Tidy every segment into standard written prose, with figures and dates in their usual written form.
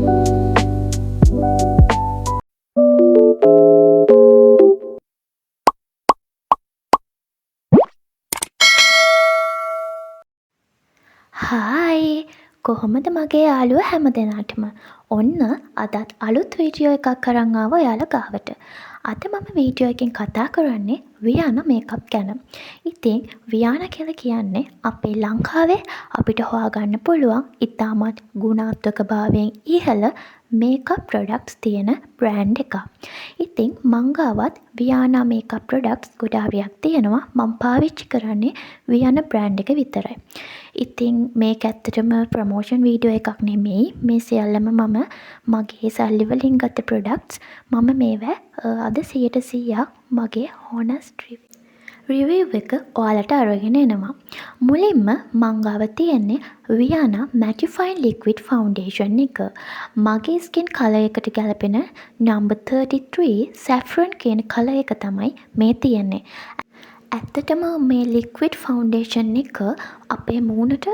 Hi කොහොමද මගේ යාළුවෝ හැමදෙනාටම. ඔන්න අදත් අලුත් වීඩියෝ එකක් අරන් ආවා ඔයාලා ගාවට. අද මම වීඩියෝ එකෙන් කතා කරන්නේ වියානා මේකප් ගැන. ඉතින් වියානා කියලා කියන්නේ අපේ ලංකාවේ අපිට හොයාගන්න පුළුවන් ඉතාමත් ගුණාත්මකභාවයෙන් ඉහළ මේකප් ප්‍රොඩක්ට්ස් තියෙන බ්‍රෑන්ඩ් එකක්. ඉතින් මං ගාවත් වියානා මේකප් ප්‍රොඩක්ට්ස් ගොඩාරියක් තියෙනවා. මම පාවිච්චි කරන්නේ වියානා බ්‍රෑන්ඩ් එක විතරයි. ඉතින් මේක ඇත්තටම ප්‍රමෝෂන් වීඩියෝ එකක් නෙමෙයි. මේ සියල්ලම මම මගේ සල්ලි වලින් ගත්ත ප්‍රොඩක්ට්ස්. මම මේවා අද 100% මගේ හොනස්ට් රිවිව් එක ඔයාලට අරගෙන එනවා. මුලින්ම මං ගාව තියෙන්නේ වියානා මැටිෆයින් ලික්විඩ් ෆවුන්ඩේෂන් එක. මගේ ස්කින් කලර් එකට ගැලපෙන නම්බර් 33 සැෆ්‍රන් කියන කලර් එක තමයි මේ තියෙන්නේ. ඇත්තටම මේ ලික්විඩ් ෆවුන්ඩේෂන් එක අපේ මූණට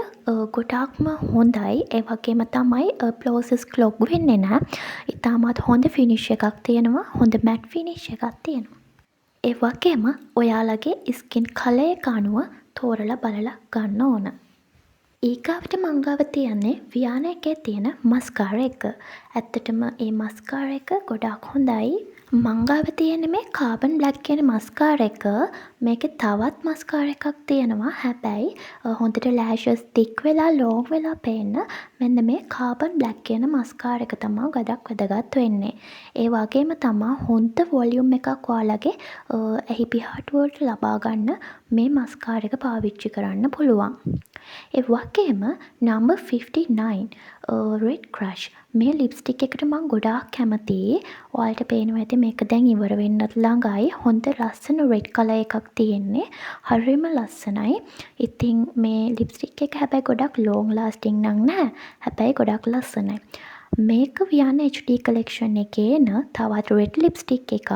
ගොඩාක්ම හොඳයි. ඒ වගේම තමයි ප්ලෝසස් ක්ලොග් වෙන්නේ නැහැ. ඉතාමත් හොඳ ෆිනිෂ් එකක් තියෙනවා. හොඳ මැට් ෆිනිෂ් එකක් තියෙනවා. ඒ වගේම ඔයාලගේ ස්කින් කලර් එක අනුව තෝරලා බලලා ගන්න ඕන. ඊගාවට මං ගාව තියන්නේ වියානා එකේ තියෙන මස්කාරා එක. ඇත්තටම මේ මස්කාරා එක ගොඩාක් හොඳයි. මං ගාව තියෙන්නේ මේ කාබන් බ්ලැක් කියන මස්කාරා එක. මේකේ තවත් මස්කාරා එකක් තියෙනවා. හැබැයි හොඳට ලෑෂස් තික් වෙලා ලෝං වෙලා පේන්න මෙන්න මේ කාබන් බ්ලැක් කියන මස්කාරා එක තමයි ගොඩක් වැදගත් වෙන්නේ. ඒ වගේම තමයි හොඳ වොලියුම් එකක් ඔයාලගේ ඇහි පිහාටු වලට ලබා ගන්න මේ මස්කාරා එක පාවිච්චි කරන්න පුළුවන්. ඒ වගේම නම්බර් 59 රෙඩ් ක්‍රෂ් මේ ලිප්ස්ටික් එකට මම ගොඩාක් කැමතියි. ඔයාලට පේනවා ඇති මේක දැන් ඉවර වෙන්නත් ළඟයි. හොඳ ලස්සන රෙඩ් කලර් එකක් තියෙන්නේ. හරිම ලස්සනයි. ඉතින් මේ ලිප්ස්ටික් එක හැබැයි ගොඩක් ලෝං ලාස්ටිං නම් නැහැ. හැබැයි ගොඩක් ලස්සනයි. මේක වියානා HD කලෙක්ෂන් එකේ එන තවත් රෙඩ් ලිප්ස්ටික් එකක්.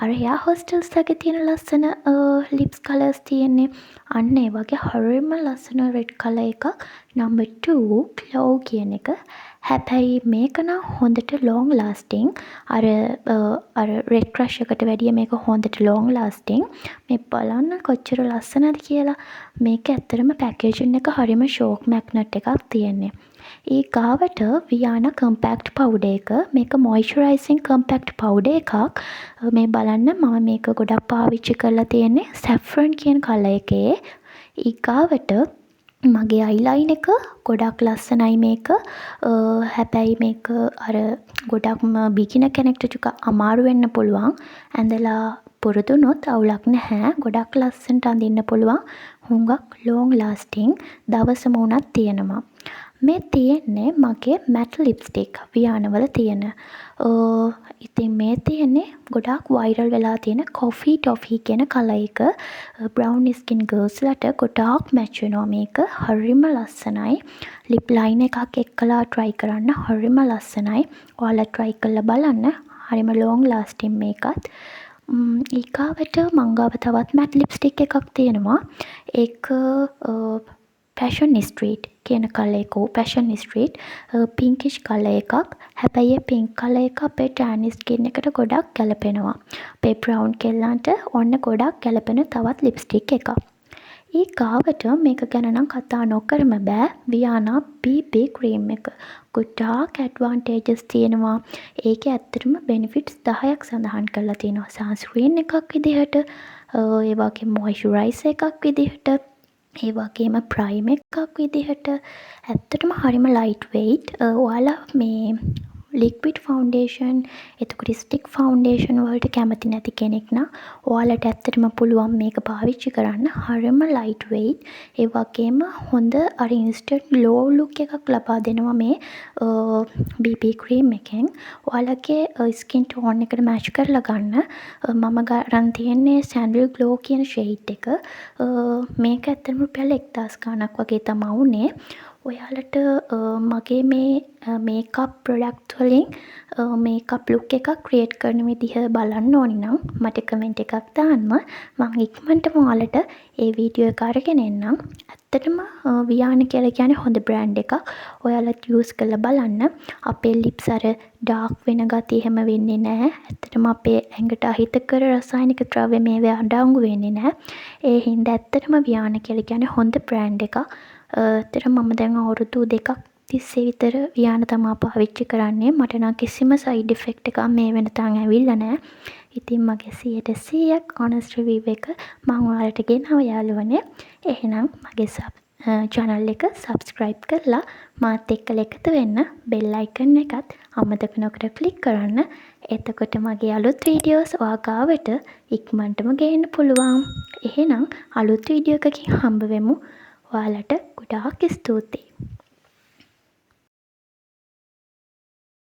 අර එයා හොස්ටල්ස් ලගේ තියෙන ලස්සන ලිප්ස් කලර්ස් තියෙන්නේ. අන්න ඒ වගේ හරිම ලස්සන රෙඩ් කලර් එකක් නම්බර් 2 ක්ලෝ කියන එක. හැබැයි මේක නම් හොඳට ලොං ලාස්ටිං. අර රෙඩ් ක්‍රෂ් එකට වැඩිය මේක හොඳට ලොං ලාස්ටිං. මේ බලන්න කොච්චර ලස්සනද කියලා. මේක ඇත්තටම පැකේජින් එක හරිම ෂෝක් මැග්නට් එකක් තියෙන්නේ. ඒ ගාවට වියානා කම්පැක්ට් පවුඩර් එක. මේක මොයිස්චරයිසිං කම්පැක්ට් පවුඩර් එකක්. මේ බලන්න මම මේක ගොඩක් පාවිච්චි කරලා තියෙන්නේ සැෆ්‍රන් කියන කලර් එකේ. ඒ ගාවට මගේ අයිලයින් එක ගොඩක් ලස්සනයි මේක. හැබැයි මේක අර ගොඩක්ම බිගිනර් කෙනෙක්ට ටිකක් අමාරු වෙන්න පුළුවන්. ඇඳලා පුරුදුනොත් අවුලක් නැහැ. ගොඩක් ලස්සනට අඳින්න පුළුවන්. හුඟක් ලොං ලාස්ටිං දවසම උනත් තියෙනවා. මේ තියෙන්නේ මගේ මැට් ලිප්ස්ටික් වියානා වල තියෙන. ඉතින් මේ තියෙන්නේ ගොඩාක් වයිරල් වෙලා තියෙන කොෆී ටොෆී කියන කලර් එක. බ්‍රවුන් ස්කින් ගර්ල්ස්ලට ගොඩාක් මැච් වෙනවා මේක. හරිම ලස්සනයි. ලිප් ලයින් එකක් එක්කලා try කරන්න හරිම ලස්සනයි. ඔයාලා try කරලා බලන්න. හරිම ලොං ලාස්ටිං මේකත්. ඊගාවට මං ගාව තවත් මැට් ලිප්ස්ටික් එකක් තියෙනවා. ඒක පැෂන් ස්ට්‍රීට් කියන කලර් එක. පැෂන් ස්ට්‍රීට් පින්කිෂ් කලර් එකක්. හැබැයි ඒ පින්ක් කලර් එක අපේ ටෑන් ස්කින් එකට ගොඩක් ගැලපෙනවා. අපේ බ්‍රවුන් කෙල්ලන්ට ඔන්න ගොඩක් ගැලපෙන තවත් ලිප්ස්ටික් එකක්. ඒ ගාවට මේක ගැන නම් කතා නොකරම බෑ. වියානා BB ක්‍රීම් එක. ගොඩාක් ඇඩ්වාන්ටේජස් තියෙනවා. ඒකේ ඇත්තටම බෙනිෆිට්ස් 10ක් සඳහන් කරලා තියෙනවා. සන්ස්ක්‍රීන් එකක් විදිහට, ඒ වගේම මොයිස්චරයිසර් එකක් විදිහට, ඒ වගේම ප්‍රයිම් එකක් විදිහට. ඇත්තටම හරිම ලයිට් වෙයිට්. ඔයාලා මේ ලික්විඩ් ෆවුන්ඩේෂන් එතකොට ස්ටික් ෆවුන්ඩේෂන් වලට කැමති නැති කෙනෙක් නම් ඔයාලට ඇත්තටම පුළුවන් මේක පාවිච්චි කරන්න. හරිම ලයිට් වෙයිට්. ඒ වගේම හොඳ අර ඉන්ස්ටන්ට් ග්ලෝ ලුක් එකක් ලබා දෙනවා මේ BB ක්‍රීම් එකෙන්. ඔයාලගේ ස්කින් ටෝන් එකට මැච් කරලා ගන්න. මම ගන්න තියෙන්නේ සැන්ඩල් ග්ලෝ කියන ෂේඩ් එක. මේක ඇත්තටම රුපියල් 1000 ගණක් වගේ තමයි උනේ. ඔයාලට මගේ මේ මේකප් ප්‍රොඩක්ට් වලින් මේකප් ලුක් එකක් ක්‍රියේට් කරන විදිහ බලන්න ඕනි නම් මට කමෙන්ට් එකක් දාන්න. මම ඉක්මනටම ඔයාලට ඒ වීඩියෝ එක අරගෙන එන්නම්. ඇත්තටම වියාන කියලා කියන්නේ හොඳ බ්‍රෑන්ඩ් එකක්. ඔයාලත් යූස් කරලා බලන්න. අපේ ලිප්ස් අර ඩාර්ක් වෙන ගතිය එහෙම වෙන්නේ නැහැ. ඇත්තටම අපේ ඇඟට අහිතකර රසායනික ද්‍රව්‍ය මේවා අඩංගු වෙන්නේ නැහැ. ඒ හින්දා ඇත්තටම වියාන කියලා කියන්නේ හොඳ බ්‍රෑන්ඩ් එකක්. ඇත්තටම මම දැන් අවුරුදු 2ක් තිස්සේ විතර වියාන තමා පාවිච්චි කරන්නේ. මට නම් කිසිම සයිඩ් ඉෆෙක්ට් එකක් මේ වෙනතන් ඇවිල්ලා නැහැ. ඉතින් මගේ 100% honest review එක මම ඔයාලට ගෙනාවා යාළුවනේ. එහෙනම් මගේ channel එක subscribe කරලා මාත් එක්කලා එකතු වෙන්න. bell icon එකත් අමතක නොකර click කරන්න. එතකොට මගේ අලුත් වීඩියෝස් ඔයා ගාවට ඉක්මනටම ගේන්න පුළුවන්. එහෙනම් අලුත් වීඩියෝ එකකින් හම්බ වෙමු. ඔයාලට ගොඩාක් ස්තුතියි.